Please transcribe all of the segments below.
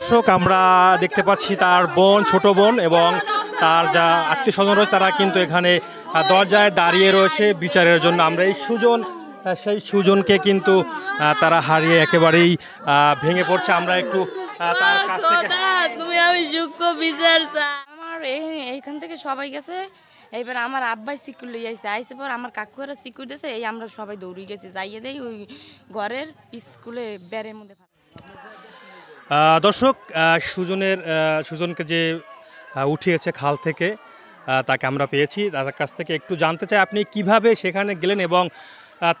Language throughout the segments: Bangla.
দর্শক আমরা দেখতে পাচ্ছি তার বোন, ছোট বোন এবং তার যা আত্মীয় স্বজন রয়েছে তারা কিন্তু এখানে দরজায় দাঁড়িয়ে রয়েছে বিচারের জন্য। আমরা এই সুজন, সেই সুজনকে কিন্তু তারা হারিয়ে একেবারেই ভেঙে পড়ছে। আমরা একটু তার কাছ থেকে তুমি আমি যোগ্য বিচার চাই। আমার এইখান থেকে সবাই গেছে, এইবার আমার আব্বাই সিকিউর লই আইছে, আইসে পর আমার কাকুরা সিকিউর দিয়েছে, এই আমরা সবাই দৌড়ে গেছি, যাইয়ে দেই ওই ঘরের স্কুলে বেড়ের মধ্যে। দর্শক সুজনকে যে উঠিয়েছে খাল থেকে তাকে আমরা পেয়েছি। তার কাছ থেকে একটু জানতে চাই আপনি কিভাবে সেখানে গেলেন এবং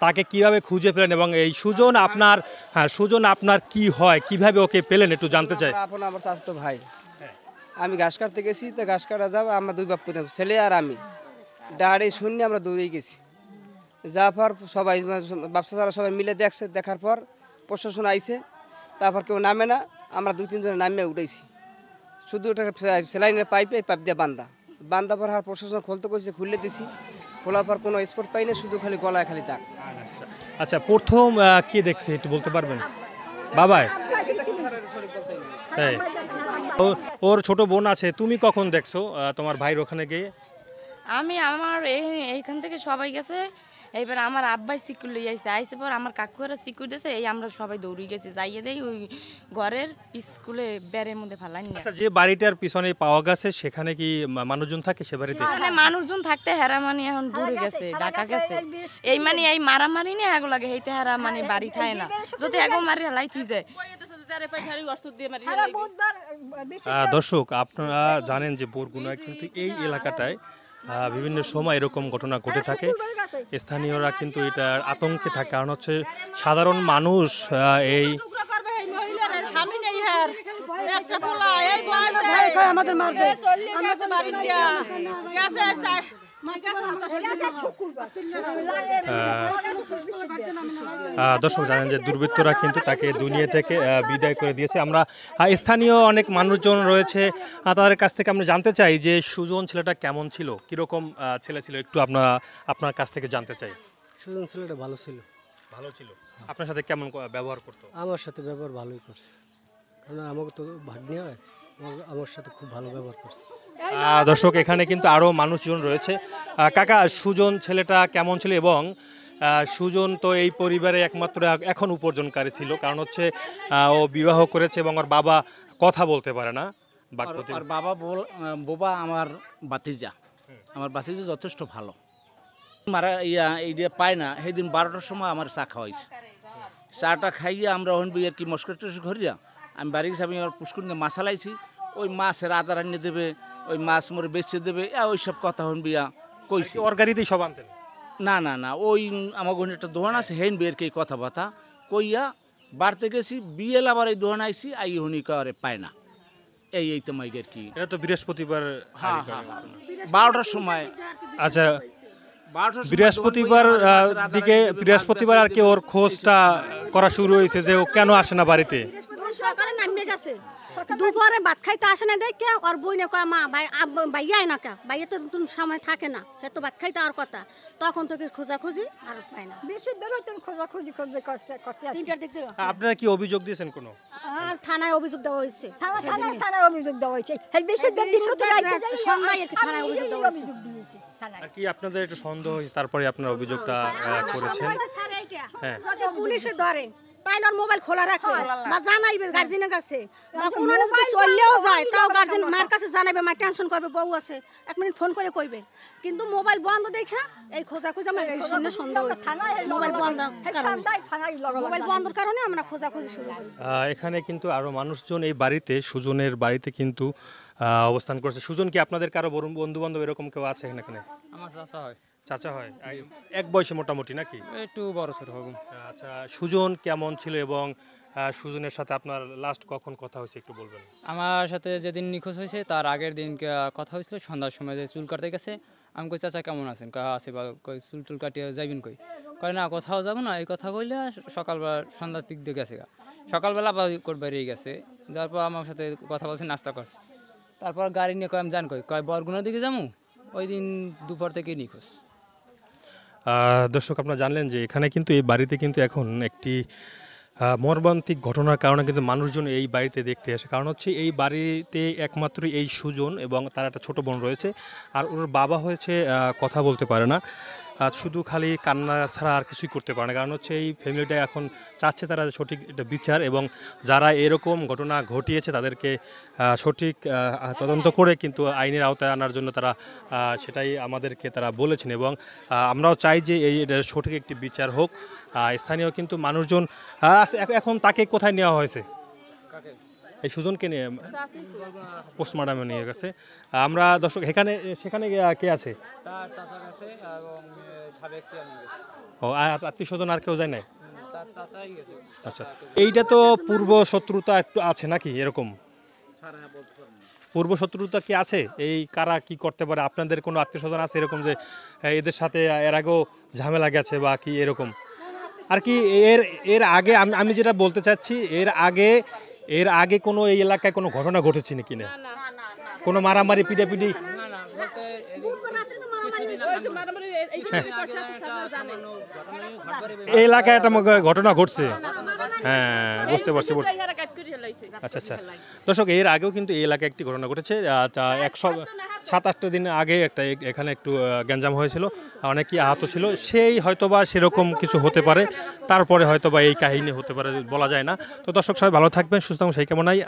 তাকে কিভাবে খুঁজে পেলেন এবং এই সুজন আপনার কি হয়, কিভাবে ওকে পেলেন একটু জানতে চাই। আমার চাচাতো ভাই, আমি ঘাস কাটতে গেছি, তো ঘাস কাটা যাবো, আমরা দুই বাপ পুতাম, ছেলে আর আমি ডাড়ে শুনে আমরা দৌড়ে গেছি। যাওয়ার পর সবাই ব্যবসা যারা সবাই মিলে দেখছে, দেখার পর প্রশাসন আইছে, তারপর কেউ নামে না, আমরা দুই তিনজনে নামে উঠেছি। শুধু ওটা সেলাইনের পাইপ দিয়ে বান্ধা পর আর প্রশাসন খুলতে কইছে, খুললে দিছি। খোলার পর কোনো স্পট পাই না, শুধু খালি গলায় খালি দাগ। আচ্ছা, প্রথম কি দেখছে একটু বলতে পারবেন? বাবাই, ওর ছোট বোন আছে, তুমি কখন দেখছো তোমার ভাইয়ের ওখানে গিয়ে? আমি আমার এইখান থেকে সবাই গেছে, এইবার আমার আব্বাই সিকিউর লই আইছে, আইসে পর আমার কাকুরা সিকিউর দিয়েছে, এই আমরা সবাই দৌড়ে গেছি, যাইয়ে দেই ওই ঘরের স্কুলে বেড়ের মধ্যে ফালাই। আচ্ছা, যে বাড়িটার পিছনে পাওয়া গেছে সেখানে কি মানুষজন থাকে? সে বাড়িতে মানে মানুষজন থাকতে হেরা মানে এখন দূরে গেছে, ঢাকা গেছে। এই মানে এই মারামারি নিয়ে এগো লাগে, হেইতে হেরা মানে বাড়ি থাকে না, যদি এগো মারি হেলাই তুই যায়। দর্শক আপনারা জানেন যে বরগুনায় কিন্তু এই এলাকাটায় বিভিন্ন সময় এরকম ঘটনা ঘটে থাকে। স্থানীয়রা কিন্তু এটার আতঙ্কে থাকে, কারণ হচ্ছে সাধারণ মানুষ এই দর্শক জানেন যে দুর্বৃত্তরা কিন্তু তাকে দুনিয়া থেকে বিদায় করে দিয়েছে। আমরা স্থানীয় অনেক মানুষজন রয়েছে, তাদের কাছ থেকে আমরা জানতে চাই যে সুজন ছেলেটা কেমন ছিল, কিরকম ছেলে ছিল, একটু আপনার কাছ থেকে জানতে চাই। সুজন ছেলেটা ভালো ছিল। ভালো ছিল? আপনার সাথে কেমন ব্যবহার করতো? আমার সাথে ব্যবহার ভালোই করছে, কারণ আমাকে তো ভাগ্নি হয়, আমার সাথে খুব ভালো ব্যবহার করছে। দর্শক এখানে কিন্তু আরও মানুষজন রয়েছে। কাকা, সুজন ছেলেটা কেমন ছিল? এবং সুজন তো এই পরিবারে একমাত্র এখন উপার্জনকারী ছিল, কারণ হচ্ছে ও বিবাহ করেছে এবং ওর বাবা কথা বলতে পারে না। আর বাবা বোবা আমার বাতিজা, আমার বাতিজা যথেষ্ট ভালো, মারা এইটা পায় না। সেদিন 12টার সময় আমার চা খাওয়াইছে, চাটা খাইয়ে আমরা হন বিয়ের কি মস্কর টস্কর করিয়া আমি বাড়ি গেছি। আমি আমার পুষ্কুরিতে মাছ হালাইছি, ওই মাছের আদা রান্নিয়ে দেবে, ওই মাছ মরে বেচে দেবে, ওই সব কথা হন বিয়া কইছে। ওর গাড়িতেই সব আনতেন? না, ওই আমার গণির একটা দোকান আছে, হেন বিয়ের কে কথাবার্তা কইয়া বাড়তে গেছি। বিয়েল আবার এই দোকান আইসি, আই হনি করে পায় না। এই তো মাইকের কি, এটা তো বৃহস্পতিবার। হ্যাঁ 12টার সময়। আচ্ছা, বৃহস্পতিবার আর কি ওর খোঁজটা করা শুরু হয়েছে যে ও কেন আসে না বাড়িতে। দুপুরে ভাত খাইতে আসে না দেখে ওর বই না কয় মা ভাইয়া না কা, ভাইয়া তো সময় থাকে না, সে তো ভাত খাইতে আর কথা। তখন থেকে খোঁজাখুঁজি আর পায় না, বেশি বেরোতেন খোঁজাখুঁজি করতে। তিনটার দিক থেকে আপনারা কি অভিযোগ দিয়েছেন কোনো? আর থানায় অভিযোগ দেওয়া হয়েছে, থানায় অভিযোগ দেওয়া হয়েছে, সন্ধ্যায় থানায় অভিযোগ দেওয়া হয়েছে। আর কি আপনাদের একটু সন্দেহ হয়েছে, তারপরে আপনারা অভিযোগটা করেছেন? হ্যাঁ, যদি পুলিশে ধরে তাইলে মোবাইল খোলা রাখবে বা জানাইবে গার্জেনের কাছে, বা কোনো যদি চললেও যায় তাও গার্জেন মার কাছে জানাইবে, মা টেনশন করবে, বউ আছে 1 মিনিট ফোন করে কইবে। কিন্তু মোবাইল বন্ধ দেখা এই খোঁজাখুঁজি আমরা এই শূন্য সন্দেহ হয়েছে, মোবাইল বন্ধ মোবাইল বন্ধের কারণে আমরা খোঁজাখুঁজি শুরু করছি। এখানে কিন্তু আরো মানুষজন এই বাড়িতে, সুজনের বাড়িতে কিন্তু অবস্থান করছে। সুজন কি আপনাদের কারো বন্ধু বান্ধব এরকম কেউ আছে এখানে? আমার চাচা হয়। চাচা হয়? এক বয়সে মোটামুটি নাকি? একটু বড় ছোট হবে। আচ্ছা, সুজন কেমন ছিল এবং সুজনের সাথে আপনার লাস্ট কখন কথা হয়েছে একটু বলবেন? আমার সাথে যেদিন নিখোঁজ হয়েছে তার আগের দিন কথা হয়েছিল, সন্ধ্যার সময় যে চুল কাটতে গেছে। আমি কই চাচা কেমন আছেন? আছে বা কই চুল কাটিয়ে যাইবেন কই? কয় না কোথাও যাবো না, এই কথা কইলে সকালবেলা সন্ধ্যার দিক দিয়ে গেছে, সকালবেলা বেরিয়ে গেছে। যার পর আমার সাথে কথা বলছে, নাস্তা করছে, তারপর গাড়ি নিয়ে কয় আমি জান কয় বরগুনার দিকে যাবো। ওই দিন দুপুর থেকে নিখোঁজ। দর্শক আপনারা জানলেন যে এখানে কিন্তু এই বাড়িতে কিন্তু এখন একটি মর্মান্তিক ঘটনার কারণে কিন্তু মানুষজন এই বাড়িতে দেখতে আসে, কারণ হচ্ছে এই বাড়িতে একমাত্র এই সুজন এবং তার একটা ছোট বোন রয়েছে, আর ওর বাবা হয়েছে কথা বলতে পারে না, শুধু খালি কান্না ছাড়া আর কিছুই করতে পারে না। কারণ হচ্ছে এই ফ্যামিলিটা এখন চাচ্ছে তারা সঠিক একটা বিচার, এবং যারা এরকম ঘটনা ঘটিয়েছে তাদেরকে সঠিক তদন্ত করে কিন্তু আইনের আওতায় আনার জন্য তারা সেটাই আমাদেরকে তারা বলেছেন, এবং আমরাও চাই যে এই এটার সঠিক একটি বিচার হোক। স্থানীয় কিন্তু মানুষজন এখন তাকে কোথায় নেওয়া হয়েছে? এই সুজনকে নিয়ে পোস্টমর্টমে নিয়ে গেছে। আমরা দর্শক সেখানে কে আছে? তার চাচা গেছে এবং সাবেক চেয়ারম্যান গেছে। ও আর আত্মীয় স্বজন আর কেউ যায় নাই? তার চাচাই গেছে। আচ্ছা, এইটা তো পূর্ব শত্রুতা একটু আছে নাকি এরকম? পূর্ব শত্রুতা কি আছে? এই কারা কি করতে পারে? আপনাদের কোনো আত্মীয় স্বজন আছে এরকম যে এদের সাথে এর আগেও ঝামেলা গেছে বা কি এরকম? আর কি এর আগে আমি যেটা বলতে চাচ্ছি, এর আগে কোনো এই এলাকায় কোনো ঘটনা ঘটেছে নাকি না? কোনো মারামারি পিটাপিটি? এই এলাকায় একটা ঘটনা ঘটছে। হ্যাঁ, বুঝতে পারছি। আচ্ছা আচ্ছা, দর্শক এর আগেও কিন্তু এই এলাকায় একটি ঘটনা ঘটেছে। 7-8 দিন আগে এখানে একটু গ্যাঞ্জাম হয়েছিল, অনেকেই আহত ছিল। সেই হয়তোবা সেরকম কিছু হতে পারে, তারপরে হয়তোবা এই কাহিনী হতে পারে, বলা যায় না। তো দর্শক সবাই ভালো থাকবেন, সুস্থ থাকবেন, সেই কামনাই।